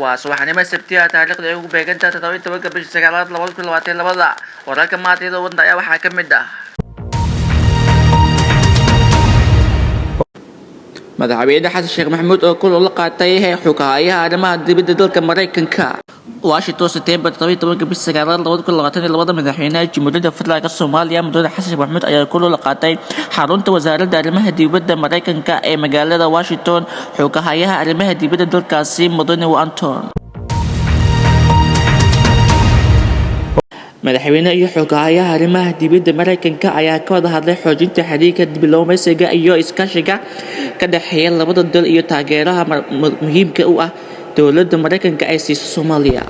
waa subaxnimo sabtiga taariikhda ay ugu beegantahay 17 bisha sagaalaad 2022 wararka maantayda wadda ayaa waxaa ka mid ah madaxweyne xasan sheekh maxamuud oo kula qaatay xukuumadda arrimaha dibadda dalka Mareykanka Washington September 17 bisha sagaalaad 2022 madaxweynaha Jamhuuriyadda Federaalka Soomaaliya mudane xasan sheekh maxamuud ayaa kula qaatay xarunta wasaaradda arrimaha dibadda Mareykanka ee magaalada Washington xukuumadda arrimaha dibadda dalkaasi mudane Anton madaxweynaha iyo xukuumadda arrimaha dibadda Mareykanka ayaa ka wada hadlay xoojinta xiriirka diblomaasiga iyo iskaashiga ka dhexeeya labada dal iyo taageerada muhiimka u ah dowladda Mareykanka ay siiso Soomaaliya